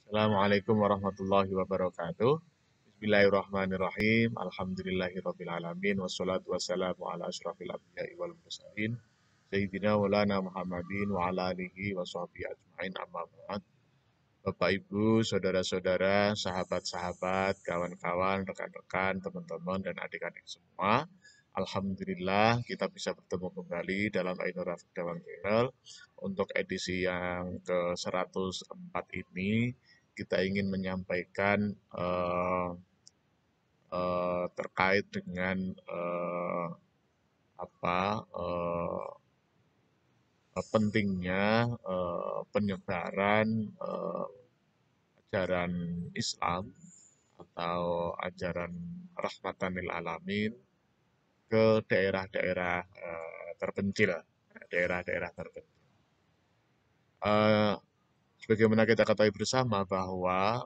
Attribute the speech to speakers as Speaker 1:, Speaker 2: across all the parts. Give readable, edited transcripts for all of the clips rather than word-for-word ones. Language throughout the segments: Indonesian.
Speaker 1: Assalamualaikum warahmatullahi wabarakatuh. Bismillahirrahmanirrahim. Alhamdulillahirabbil alamin wassalatu wassalamu ala asyrafil anbiya'i wal mursalin sayyidina maulana Muhammadin wa ala alihi wa sahbihi ajmain amma ba'd. Bapak Ibu, saudara-saudara, sahabat-sahabat, kawan-kawan, rekan-rekan, teman-teman dan adik-adik semua. Alhamdulillah kita bisa bertemu kembali dalam Ainur Rafiq Dawang Channel. Untuk edisi yang ke-104 ini kita ingin menyampaikan terkait dengan apa pentingnya penyebaran ajaran Islam atau ajaran rahmatan lil alamin ke daerah-daerah terpencil, daerah-daerah terpencil. Sebagaimana kita ketahui bersama bahwa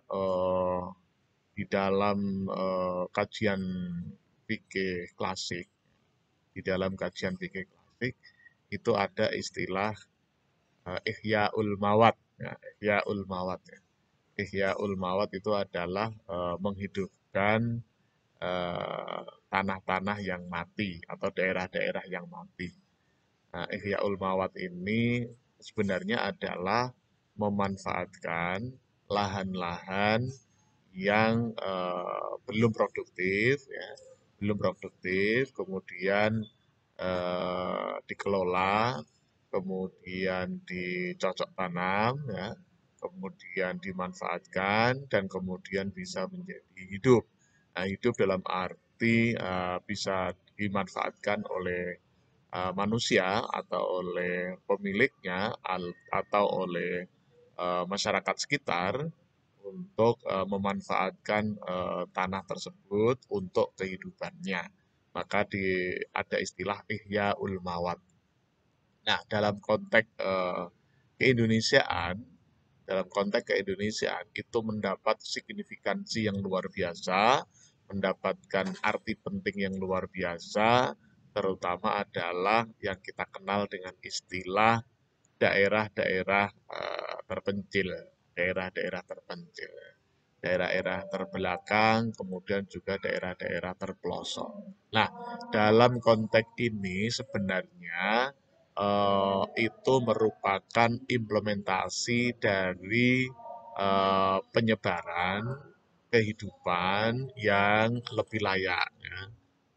Speaker 1: di dalam kajian fikih klasik, di dalam kajian fikih klasik itu ada istilah Ihya'ul Mawat, ya, Ihya'ul Mawat. Ya. Ihya'ul Mawat itu adalah menghidupkan tanah-tanah yang mati atau daerah-daerah yang mati. Nah, Ihya'ul Mawat ini sebenarnya adalah memanfaatkan lahan-lahan yang belum produktif, ya, belum produktif, kemudian dikelola, kemudian dicocok tanam, ya, kemudian dimanfaatkan, dan kemudian bisa menjadi hidup. Nah, hidup dalam arti bisa dimanfaatkan oleh manusia atau oleh pemiliknya atau oleh masyarakat sekitar untuk memanfaatkan tanah tersebut untuk kehidupannya. Maka ada istilah Ihya'ul Mawat. Nah, keindonesiaan, dalam konteks keindonesiaan itu mendapat signifikansi yang luar biasa, mendapatkan arti penting yang luar biasa, terutama adalah yang kita kenal dengan istilah daerah-daerah terpencil, daerah-daerah terpencil, daerah-daerah terbelakang, kemudian juga daerah-daerah terpelosok. Nah, dalam konteks ini sebenarnya itu merupakan implementasi dari penyebaran kehidupan yang lebih layak, ya.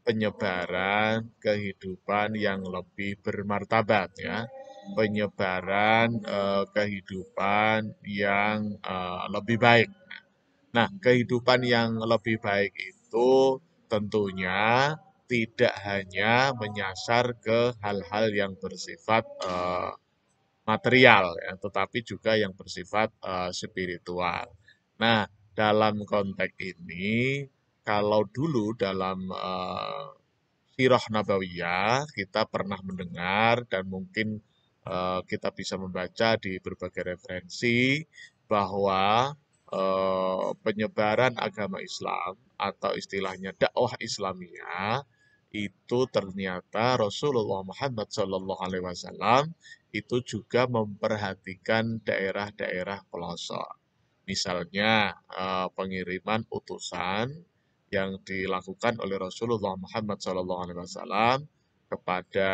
Speaker 1: Penyebaran kehidupan yang lebih bermartabat, ya, penyebaran kehidupan yang lebih baik. Nah, kehidupan yang lebih baik itu tentunya tidak hanya menyasar ke hal-hal yang bersifat material, ya, tetapi juga yang bersifat spiritual. Nah, dalam konteks ini, kalau dulu dalam Sirah Nabawiyah kita pernah mendengar dan mungkin kita bisa membaca di berbagai referensi bahwa penyebaran agama Islam atau istilahnya dakwah Islamiyah itu ternyata Rasulullah Muhammad SAW itu juga memperhatikan daerah-daerah pelosok. Misalnya pengiriman utusan yang dilakukan oleh Rasulullah Muhammad SAW kepada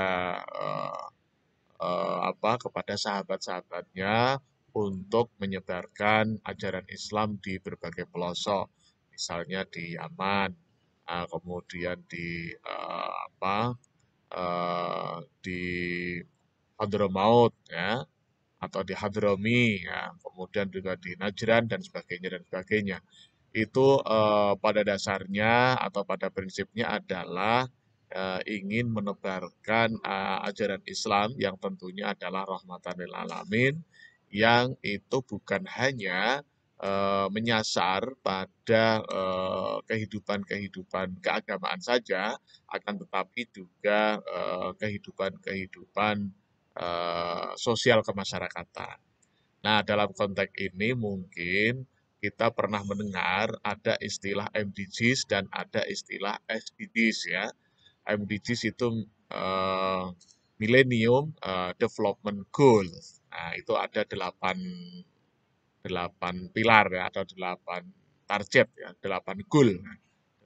Speaker 1: kepada sahabat-sahabatnya untuk menyebarkan ajaran Islam di berbagai pelosok, misalnya di Yaman, kemudian di di Hadramaut, ya, atau di Hadrami, ya, kemudian juga di Najran dan sebagainya dan sebagainya. Itu pada dasarnya atau pada prinsipnya adalah ingin menebarkan ajaran Islam yang tentunya adalah rahmatan lil alamin, yang itu bukan hanya menyasar pada kehidupan-kehidupan keagamaan saja, akan tetapi juga kehidupan-kehidupan sosial kemasyarakatan. Nah, dalam konteks ini mungkin kita pernah mendengar ada istilah MDGs dan ada istilah SDGs, ya. MDGs itu Millennium Development Goals. Nah, itu ada 8 pilar ya, atau 8 target ya, 8 goal.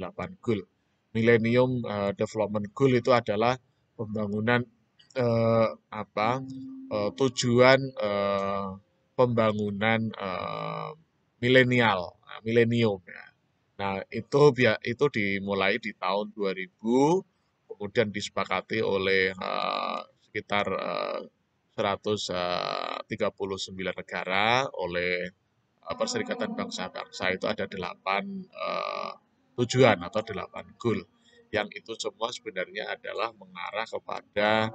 Speaker 1: 8 goal. Millennium Development Goal itu adalah pembangunan apa tujuan pembangunan milenial, milenium ya. Nah, itu dimulai di tahun 2000, kemudian disepakati oleh sekitar 139 negara, oleh Perserikatan Bangsa-Bangsa. Itu ada 8 tujuan atau 8 goal. Yang itu semua sebenarnya adalah mengarah kepada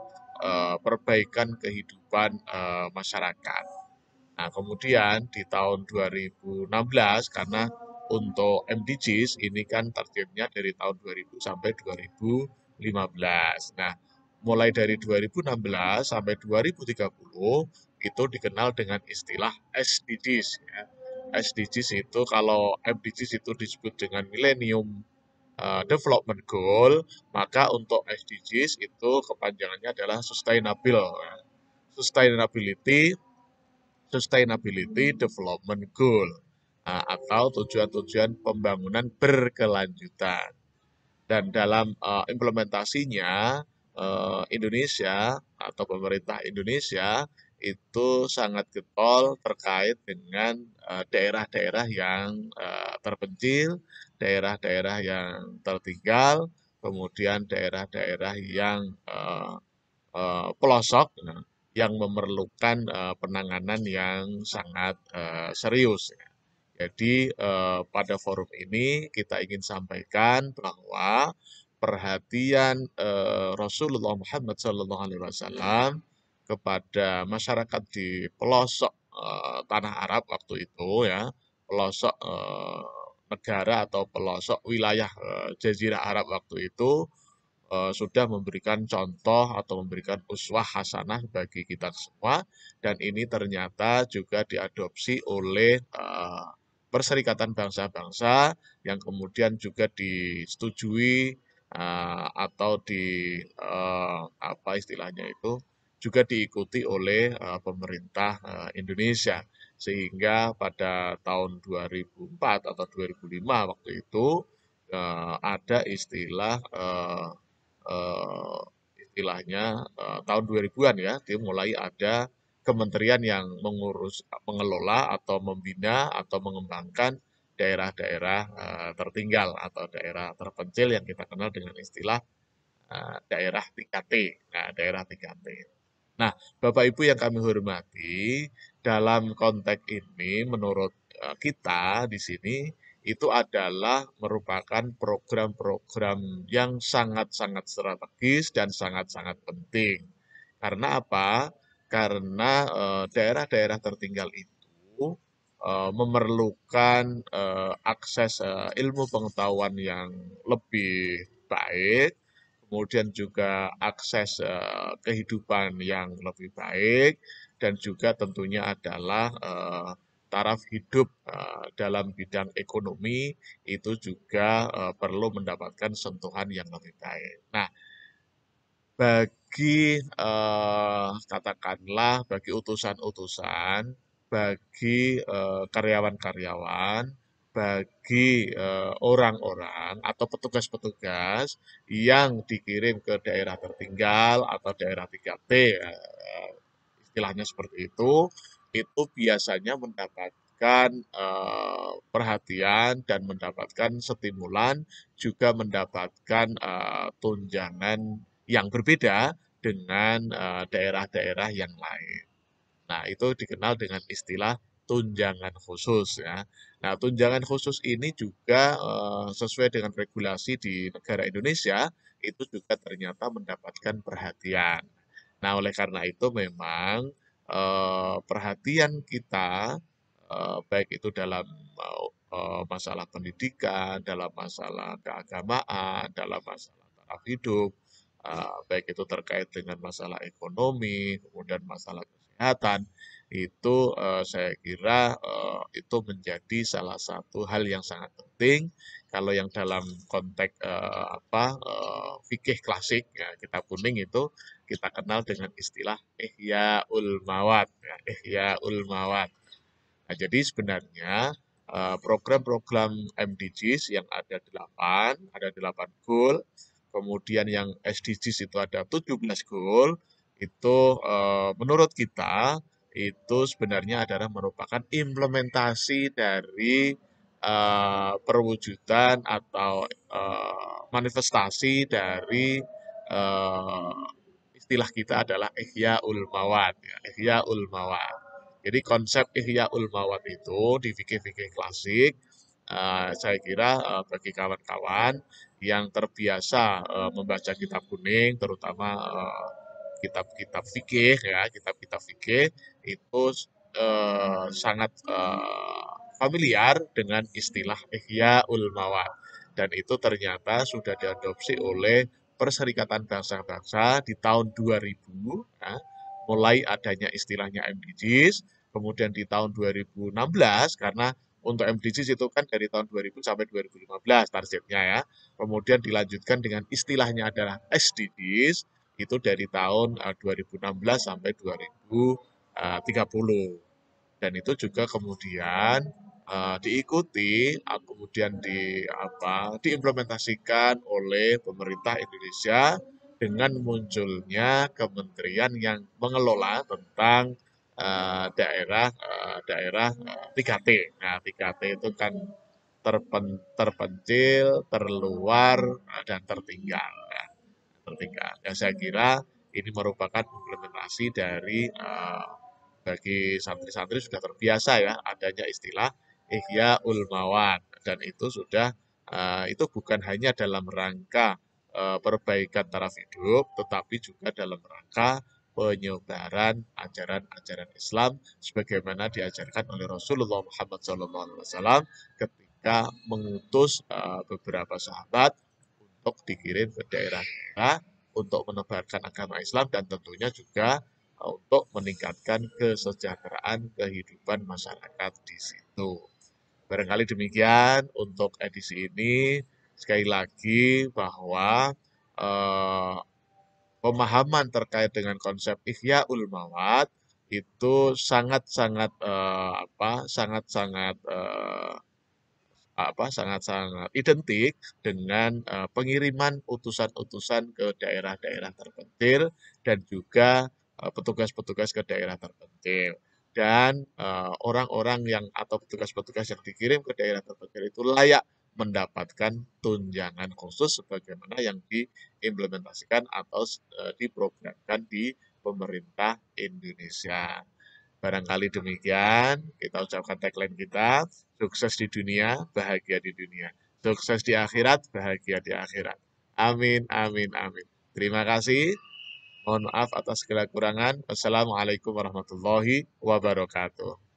Speaker 1: perbaikan kehidupan masyarakat. Nah, kemudian di tahun 2016, karena untuk MDGs ini kan targetnya dari tahun 2000 sampai 2015. Nah, mulai dari 2016 sampai 2030 itu dikenal dengan istilah SDGs ya. SDGs itu, kalau MDGs itu disebut dengan Millennium Development Goal, maka untuk SDGs itu kepanjangannya adalah Sustainable. Sustainability Sustainability Development Goal, atau tujuan-tujuan pembangunan berkelanjutan. Dan dalam implementasinya, Indonesia atau pemerintah Indonesia itu sangat getol terkait dengan daerah-daerah yang terpencil, daerah-daerah yang tertinggal, kemudian daerah-daerah yang pelosok, yang memerlukan penanganan yang sangat serius. Jadi pada forum ini kita ingin sampaikan bahwa perhatian Rasulullah Muhammad SAW kepada masyarakat di pelosok tanah Arab waktu itu ya, pelosok negara atau pelosok wilayah Jazirah Arab waktu itu, sudah memberikan contoh atau memberikan uswah hasanah bagi kita semua, dan ini ternyata juga diadopsi oleh Perserikatan Bangsa-Bangsa, yang kemudian juga disetujui atau apa istilahnya itu, juga diikuti oleh pemerintah Indonesia, sehingga pada tahun 2004 atau 2005 waktu itu ada istilah eh, istilahnya tahun 2000-an ya, dia mulai ada kementerian yang mengelola atau membina atau mengembangkan daerah-daerah tertinggal atau daerah terpencil yang kita kenal dengan istilah daerah 3T. Nah, daerah 3T. Nah, Bapak Ibu yang kami hormati, dalam konteks ini menurut kita di sini itu adalah merupakan program-program yang sangat-sangat strategis dan sangat-sangat penting. Karena apa? Karena daerah-daerah tertinggal itu memerlukan akses ilmu pengetahuan yang lebih baik, kemudian juga akses kehidupan yang lebih baik, dan juga tentunya adalah taraf hidup dalam bidang ekonomi itu juga perlu mendapatkan sentuhan yang lebih baik. Nah, bagi katakanlah bagi utusan-utusan, bagi karyawan-karyawan, bagi orang-orang atau petugas-petugas yang dikirim ke daerah tertinggal atau daerah 3T, istilahnya seperti itu biasanya mendapatkan perhatian dan mendapatkan stimulan, juga mendapatkan tunjangan yang berbeda dengan daerah-daerah yang lain. Nah, itu dikenal dengan istilah tunjangan khusus ya. Nah, tunjangan khusus ini juga sesuai dengan regulasi di negara Indonesia, itu juga ternyata mendapatkan perhatian. Nah, oleh karena itu memang perhatian kita, baik itu dalam masalah pendidikan, dalam masalah keagamaan, dalam masalah taraf hidup, baik itu terkait dengan masalah ekonomi, kemudian masalah kesehatan, itu saya kira itu menjadi salah satu hal yang sangat penting. Kalau yang dalam konteks fikih klasik ya, kitab kuning itu kita kenal dengan istilah ihyaul mawad ya, ihyaul mawad. Nah, jadi sebenarnya program-program MDGs yang ada 8, ada 8 goal, kemudian yang SDGs itu ada 17 goal, itu menurut kita itu sebenarnya adalah merupakan implementasi dari perwujudan atau manifestasi dari eh, istilah kita adalah Ihyaul Mawad, ya, Ihyaul Mawad. Jadi konsep Ihyaul Mawad itu di fikih-fikih klasik, saya kira bagi kawan-kawan yang terbiasa membaca kitab kuning, terutama kitab-kitab fikih ya, kitab-kitab fikih itu sangat familiar dengan istilah Ihyaul Mawad, dan itu ternyata sudah diadopsi oleh Perserikatan Bangsa-Bangsa di tahun 2000, ya, mulai adanya istilahnya MDGs, kemudian di tahun 2016, karena untuk MDGs itu kan dari tahun 2000 sampai 2015 targetnya ya, kemudian dilanjutkan dengan istilahnya adalah SDGs, itu dari tahun 2016 sampai 2030. Dan itu juga kemudian diikuti, kemudian diimplementasikan oleh pemerintah Indonesia dengan munculnya kementerian yang mengelola tentang daerah 3T. Nah, 3T itu kan terpencil, terluar, dan tertinggal. Ya, tertinggal. Ya, saya kira ini merupakan implementasi dari bagi santri-santri sudah terbiasa ya adanya istilah Ihya Ulmawan, dan itu sudah itu bukan hanya dalam rangka perbaikan taraf hidup, tetapi juga dalam rangka penyebaran ajaran-ajaran Islam sebagaimana diajarkan oleh Rasulullah Muhammad SAW ketika mengutus beberapa sahabat untuk dikirim ke daerah-daerah untuk menebarkan agama Islam, dan tentunya juga untuk meningkatkan kesejahteraan kehidupan masyarakat di situ. Barangkali demikian untuk edisi ini. Sekali lagi bahwa eh, pemahaman terkait dengan konsep Ihyaul Mawad itu sangat-sangat sangat-sangat sangat-sangat identik dengan pengiriman utusan-utusan ke daerah-daerah terpencil dan juga petugas-petugas ke daerah terpencil. Dan orang-orang yang atau petugas-petugas yang dikirim ke daerah terpencil itu layak mendapatkan tunjangan khusus sebagaimana yang diimplementasikan atau diprogramkan di pemerintah Indonesia. Barangkali demikian, kita ucapkan tagline kita, sukses di dunia, bahagia di dunia. Sukses di akhirat, bahagia di akhirat. Amin, amin, amin. Terima kasih. Mohon maaf atas segala kurangan. Wassalamualaikum warahmatullahi wabarakatuh.